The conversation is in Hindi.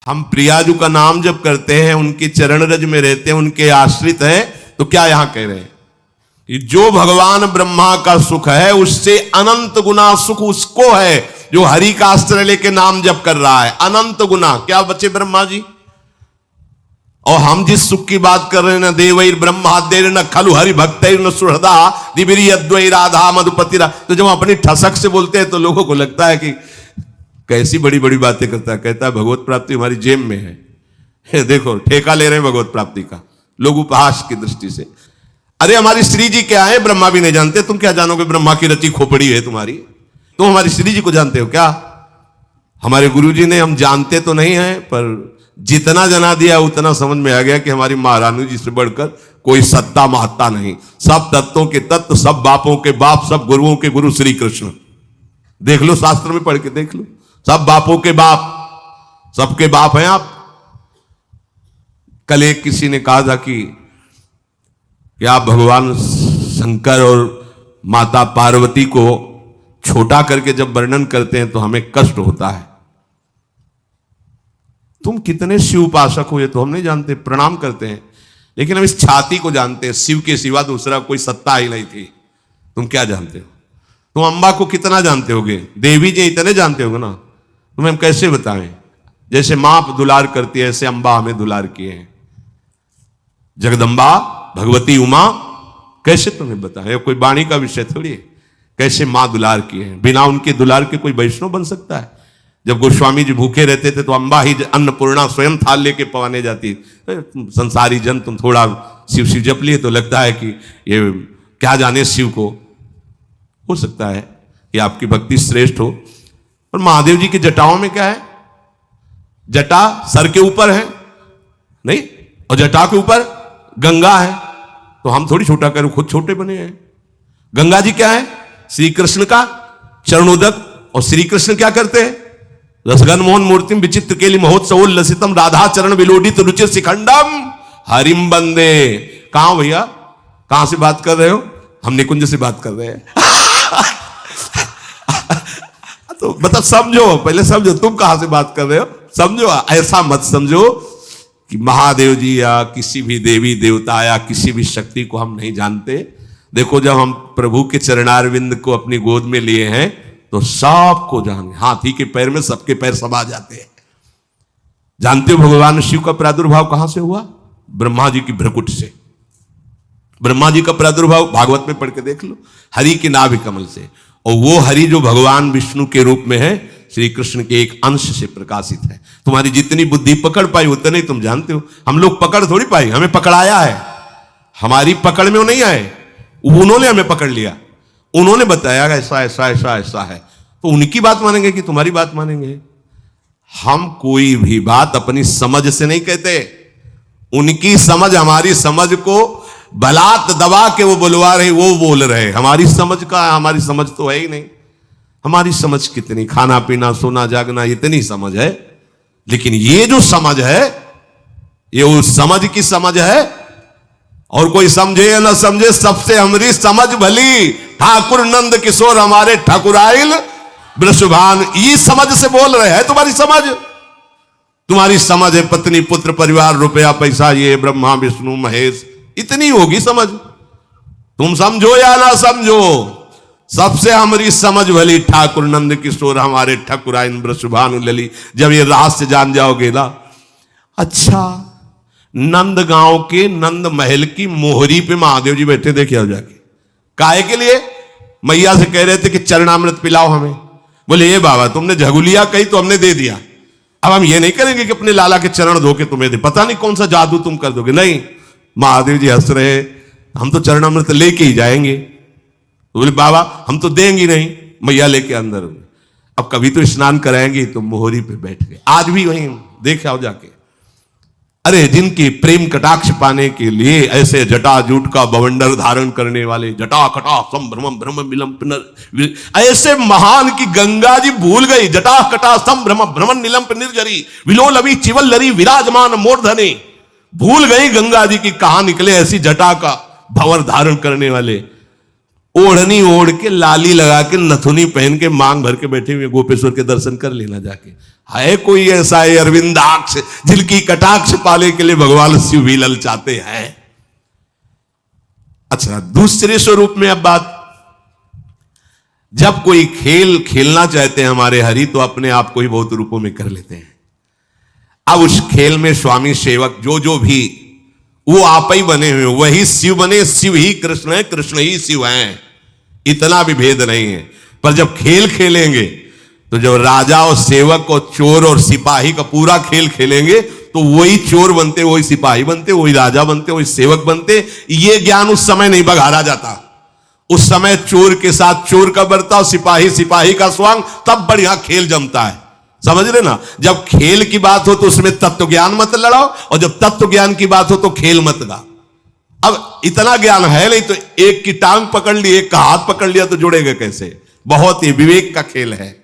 हम प्रियाजू का नाम जब करते हैं, उनके चरण रज में रहते हैं, उनके आश्रित हैं, तो क्या यहां कह रहे हैं कि जो भगवान ब्रह्मा का सुख है उससे अनंत गुना सुख उसको है जो हरि का आश्रय लेके नाम जप कर रहा है। अनंत गुना क्या बचे ब्रह्मा जी। और हम जिस सुख की बात कर रहे हैं, न देवैर ब्रह्मादेर न खलु हरि भक्तैर न सुहृदा दिबिरी अद्वै राधा मधुपति रा। तो जब अपनी ठसक से बोलते हैं तो लोगों को लगता है कि कैसी बड़ी बड़ी बातें करता है। कहता है भगवत प्राप्ति हमारी जेब में है। देखो ठेका ले रहे हैं भगवत प्राप्ति का लोग उपहास की दृष्टि से। अरे हमारी श्री जी क्या है ब्रह्मा भी नहीं जानते, तुम क्या जानोगे ब्रह्मा की रची खोपड़ी है तुम्हारी। तुम हमारी श्री जी को जानते हो क्या। हमारे गुरु जी ने, हम जानते तो नहीं है पर जितना जना दिया उतना समझ में आ गया कि हमारी महारानी जी से बढ़कर कोई सत्ता महत्ता नहीं। सब तत्वों के तत्व, सब बापों के बाप, सब गुरुओं के गुरु श्री कृष्ण। देख लो शास्त्र में पढ़ के देख लो, सब बापों के बाप, सबके बाप हैं आप। कल एक किसी ने कहा था कि आप भगवान शंकर और माता पार्वती को छोटा करके जब वर्णन करते हैं तो हमें कष्ट होता है। तुम कितने शिव उपासक हो ये तो हम नहीं जानते, प्रणाम करते हैं, लेकिन हम इस छाती को जानते हैं। शिव के सिवा दूसरा कोई सत्ता ही नहीं थी। तुम क्या जानते हो। तुम अम्बा को कितना जानते होगे, देवी जी इतने जानते होगे ना, तुम्हें हम कैसे बताएं। जैसे मां दुलार करती है ऐसे अम्बा हमें दुलार किए हैं। जगदम्बा भगवती उमा कैसे तुम्हें बताएं, कोई वाणी का विषय थोड़ी है। कैसे मां दुलार किए हैं, बिना उनके दुलार के कोई वैष्णव बन सकता है। जब गोस्वामी जी भूखे रहते थे तो अम्बा ही अन्नपूर्णा स्वयं थाल लेके पवाने जाती। संसारी जन तुम थोड़ा शिव शिव जप लिए तो लगता है कि ये क्या जाने शिव को। हो सकता है कि आपकी भक्ति श्रेष्ठ हो, और महादेव जी की जटाओं में क्या है, जटा सर के ऊपर है नहीं, और जटा के ऊपर गंगा है। तो हम थोड़ी छोटा करें, खुद छोटे बने हैं। गंगा जी क्या है, श्री कृष्ण का चरणोदक। और श्री कृष्ण क्या करते हैं, रसगन मोहन मूर्तिम विचित्र केली महोत्सव लसितम राधा चरण विलोडित रुचिर शिखंडम हरिम बंदे। कहां भैया, कहां से बात कर रहे हो। हम निकुंज से बात कर रहे हैं। तो मतलब समझो, पहले समझो तुम कहां से बात कर रहे हो, समझो। ऐसा मत समझो कि महादेव जी या किसी भी देवी देवता या किसी भी शक्ति को हम नहीं जानते। देखो जब हम प्रभु के चरणारविंद को अपनी गोद में लिए हैं तो सबको जाने, हाथी के पैर में सबके पैर समा जाते हैं। जानते हो भगवान शिव का प्रादुर्भाव कहां से हुआ, ब्रह्मा जी की भ्रकुट से। ब्रह्मा जी का प्रादुर्भाव भागवत में पढ़ के देख लो, हरि के नाभि कमल से। और वो हरि जो भगवान विष्णु के रूप में है, श्री कृष्ण के एक अंश से प्रकाशित है। तुम्हारी जितनी बुद्धि पकड़ पाई उतने ही तुम जानते हो। हम लोग पकड़ थोड़ी पाई, हमें पकड़ाया है। हमारी पकड़ में वो नहीं आए, उन्होंने हमें पकड़ लिया। उन्होंने बताया ऐसा ऐसा ऐसा ऐसा है, तो उनकी बात मानेंगे कि तुम्हारी बात मानेंगे। हम कोई भी बात अपनी समझ से नहीं कहते। उनकी समझ हमारी समझ को बलात् दबा के वो बुलवा रहे, वो बोल रहे। हमारी समझ का, हमारी समझ तो है ही नहीं। हमारी समझ कितनी, खाना पीना सोना जागना इतनी समझ है, लेकिन ये जो समझ है ये उस समझ की समझ है। और कोई समझे या ना समझे, सबसे हमारी समझ भली। ठाकुर नंद किशोर हमारे ठाकुराइल वृषभान, ये समझ से बोल रहे हैं। तुम्हारी समझ है पत्नी पुत्र परिवार रुपया पैसा, ये ब्रह्मा विष्णु महेश, इतनी होगी समझ। तुम समझो या ना समझो, सबसे हमारी समझ भली ठाकुर नंद किशोर हमारे ठाकुराइन वृषभानु लली। जब ये रहस्य जान जाओगे ना, अच्छा नंद गांव के नंद महल की मोहरी पे महादेव जी बैठे, देखे हो जाके। काहे के लिए, मैया से कह रहे थे कि चरणामृत पिलाओ हमें। बोले ये बाबा तुमने झगुलिया कही तो हमने दे दिया, अब हम ये नहीं करेंगे कि अपने लाला के चरण धो के तुम्हें दे, पता नहीं कौन सा जादू तुम कर दोगे। नहीं, महादेव जी हंस रहे, हम तो चरणामृत लेके ही जाएंगे। तो बोले बाबा हम तो देंगे नहीं। मैया लेके अंदर, अब कभी तो स्नान कराएंगे, तो मोहरी पे बैठ गए। आज भी वहीं देख आओ जाके। अरे जिनकी प्रेम कटाक्ष पाने के लिए ऐसे जटा जूट का बवंडर धारण करने वाले, जटा कटा संभ्रम भ्रम मिलम पुनर, ऐसे महान की गंगा जी भूल गई। जटा कटा संभ्रम भ्रमण नीलम निर्जरी विलोल अभी चिवल लरी विराजमान मूर्धने। भूल गई गंगा जी की कहां निकले ऐसी जटा का भंवर धारण करने वाले। ओढ़नी ओढ़ के, लाली लगा के, नथुनी पहन के, मांग भर के बैठे हुए गोपेश्वर के दर्शन कर लेना जाके। है कोई ऐसा है अरविंदाक्ष जिनकी कटाक्ष पाने के लिए भगवान शिव भी ललचाते हैं। अच्छा, दूसरे स्वरूप में अब बात, जब कोई खेल खेलना चाहते हैं हमारे हरि तो अपने आप को ही बहुत रूपों में कर लेते हैं। अब उस खेल में स्वामी सेवक जो भी वो आप ही बने हुए, वही शिव बने, शिव ही कृष्ण है, कृष्ण ही शिव हैं, इतना भी भेद नहीं है। पर जब खेल खेलेंगे तो जब राजा और सेवक और चोर और सिपाही का पूरा खेल खेलेंगे तो वही चोर बनते, वही सिपाही बनते, वही राजा बनते, वही सेवक बनते। ये ज्ञान उस समय नहीं बघारा जाता। उस समय चोर के साथ चोर का बर्ताव, सिपाही सिपाही का स्वांग, तब बढ़िया खेल जमता है। समझ रहे ना? जब खेल की बात हो तो उसमें तत्व ज्ञान मत लड़ाओ, और जब तत्व ज्ञान की बात हो तो खेल मत गा। अब इतना ज्ञान है नहीं तो एक की टांग पकड़ ली, एक का हाथ पकड़ लिया तो जुड़ेगा कैसे? बहुत ही विवेक का खेल है।